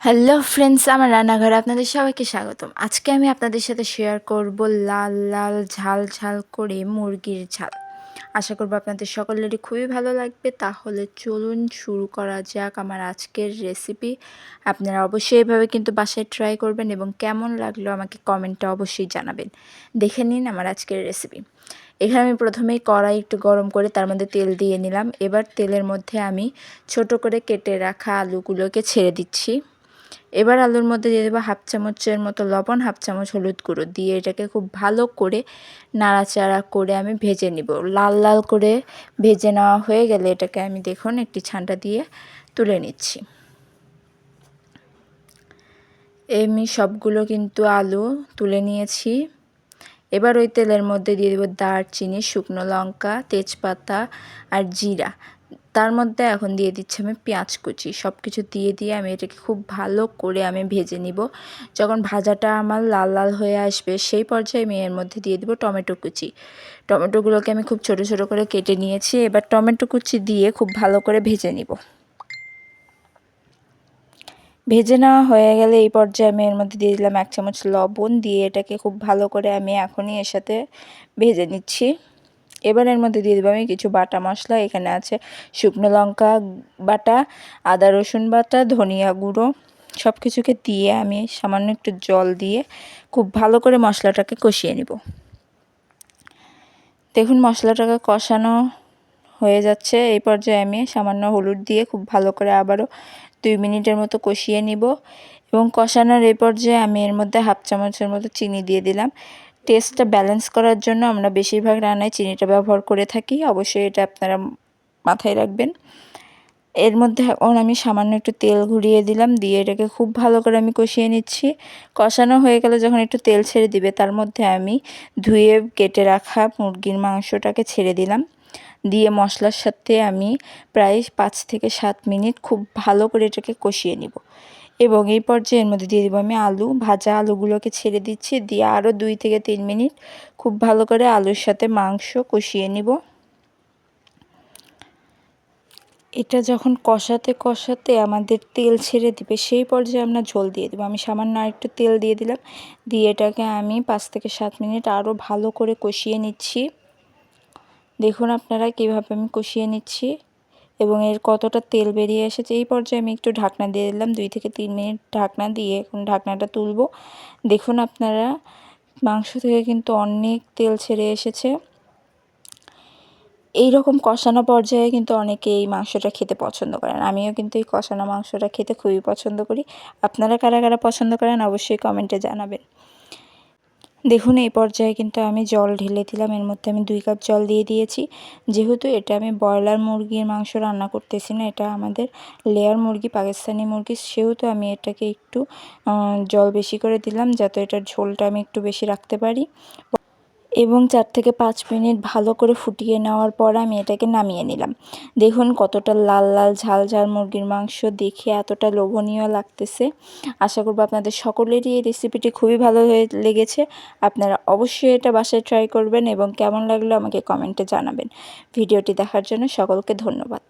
Hello friends, আমার রান্নাঘরে আপনাদের সবাইকে স্বাগতম। আজকে আমি আপনাদের সাথে শেয়ার করব লাল লাল ঝাল ঝাল করে মুরগির ঝাল। আশা করব আপনাদের সকলেরই খুবই ভালো লাগবে। তাহলে চলুন শুরু করা যাক আমার আজকের রেসিপি। আপনারা অবশ্যই এভাবে কিন্তু বাসায় ট্রাই করবেন এবং কেমন লাগলো আমাকে কমেন্টে অবশ্যই জানাবেন। দেখে নিন আমার আজকের রেসিপি। এখানে আমি প্রথমেই কড়াই একটু গরম করে তার মধ্যে তেল দিয়ে নিলাম। এবার তেলের মধ্যে আমি ছোট করে কেটে রাখা আলুগুলোকে ছেড়ে দিচ্ছি। এবার আলুর মধ্যে দিয়ে দেবো হাফ চামচের মতো লবণ, হাফ চামচ হলুদ গুঁড়ো দিয়ে এটাকে খুব ভালো করে নাড়াচাড়া করে আমি ভেজে নিব। লাল লাল করে ভেজে নেওয়া হয়ে গেলে এটাকে আমি দেখুন একটি ছাঁটা দিয়ে তুলে নিচ্ছি। এমনি সবগুলো কিন্তু আলু তুলে নিয়েছি। এবার ওই তেলের মধ্যে দিয়ে দেবো দারচিনি, শুকনো লঙ্কা, তেজপাতা আর জিরা। তার মধ্যে এখন দিয়ে দিচ্ছি আমি পেঁয়াজ কুচি। সব কিছু দিয়ে আমি এটাকে খুব ভালো করে আমি ভেজে নিব। যখন ভাজাটা আমার লাল লাল হয়ে আসবে সেই পর্যায়ে আমি এর মধ্যে দিয়ে দিব টমেটো কুচি। টমেটোগুলোকে আমি খুব ছোট ছোট করে কেটে নিয়েছি। এবার টমেটো কুচি দিয়ে খুব ভালো করে ভেজে নিব। ভেজে নেওয়া হয়ে গেলে এই পর্যায়ে আমি এর মধ্যে দিয়ে দিলাম 1 চামচ লবণ, দিয়ে এটাকে খুব ভালো করে আমি এখনই এর সাথে ভেজে নিচ্ছি। এবার এর মধ্যে দিয়ে দেবো আমি কিছু বাটা মশলা। এখানে আছে শুকনো লঙ্কা বাটা, আদা রসুন বাটা, ধনিয়া গুঁড়ো। সব কিছুকে দিয়ে আমি সামান্য একটু জল দিয়ে খুব ভালো করে মশলাটাকে কষিয়ে নিব। দেখুন মশলাটাকে কষানো হয়ে যাচ্ছে। এই পর্যায়ে আমি সামান্য হলুদ দিয়ে খুব ভালো করে আবারও 2 মিনিটের মতো কষিয়ে নিব এবং কষানোর এই পর্যায়ে আমি এর মধ্যে হাফ চামচের মতো চিনি দিয়ে দিলাম। টেস্টটা ব্যালেন্স করার জন্য আমরা বেশিরভাগ রান্নায় চিনিটা ব্যবহার করে থাকি, অবশ্যই এটা আপনারা মাথায় রাখবেন। এর মধ্যে এখন আমি সামান্য একটু তেল ঘুরিয়ে দিলাম, দিয়ে এটাকে খুব ভালো করে আমি কষিয়ে নিচ্ছি। কষানো হয়ে গেলে যখন একটু তেল ছেড়ে দিবে তার মধ্যে আমি ধুয়ে কেটে রাখা মুরগির মাংসটাকে ছেড়ে দিলাম। দিয়ে মশলার সাথে আমি প্রায় 5 থেকে 7 মিনিট খুব ভালো করে এটাকে কষিয়ে নিব এবং এই পর্যায়ে এর মধ্যে দিয়ে দেবো আমি ভাজা আলুগুলোকে ছেড়ে দিচ্ছি। দিয়ে আরও 2 থেকে 3 মিনিট খুব ভালো করে আলুর সাথে মাংস কষিয়ে নিব। এটা যখন কষাতে কষাতে আমাদের তেল ছেড়ে দিবে সেই পর্যায়ে আমরা ঝোল দিয়ে দেবো। আমি সামান্য আরেকটু তেল দিয়ে দিলাম, দিয়ে এটাকে আমি 5 থেকে 7 মিনিট আরও ভালো করে কষিয়ে নিচ্ছি। দেখুন আপনারা কীভাবে আমি কষিয়ে নিচ্ছি এবং এর কতটা তেল বেরিয়ে এসেছে। এই পর্যায়ে আমি একটু ঢাকনা দিয়ে দিলাম, 2 থেকে 3 মিনিট ঢাকনা দিয়ে এখন ঢাকনাটা তুলব। দেখুন আপনারা মাংস থেকে কিন্তু অনেক তেল ছেড়ে এসেছে। এই রকম কষানো পর্যায়ে কিন্তু অনেকে এই মাংসটা খেতে পছন্দ করেন। আমিও কিন্তু এই কষানো মাংসটা খেতে খুবই পছন্দ করি। আপনারা কারা কারা পছন্দ করেন অবশ্যই কমেন্টে জানাবেন। দেখুন এই পর্যায়ে কিন্তু আমি জল ঢেলে দিলাম। এর মধ্যে আমি 2 কাপ জল দিয়ে দিয়েছি। যেহেতু এটা আমি ব্রয়লার মুরগির মাংস রান্না করতেছি না, এটা আমাদের লেয়ার মুরগি, পাকিস্তানি মুরগি, সেহেতু আমি এটাকে একটু জল বেশি করে দিলাম যাতে এটার ঝোলটা আমি একটু বেশি রাখতে পারি। এবং 4 থেকে 5 মিনিট ভালো করে ফুটিয়ে নেওয়ার পর আমি এটাকে নামিয়ে নিলাম। দেখুন কতটা লাল লাল ঝাল ঝাল মুরগির মাংস, দেখে এতটা লোভনীয় লাগতেছে। আশা করব আপনাদের সকলেরই এই রেসিপিটি খুবই ভালো লেগেছে। আপনারা অবশ্যই এটা বাসায় ট্রাই করবেন এবং কেমন লাগলো আমাকে কমেন্টে জানাবেন। ভিডিওটি দেখার জন্য সকলকে ধন্যবাদ।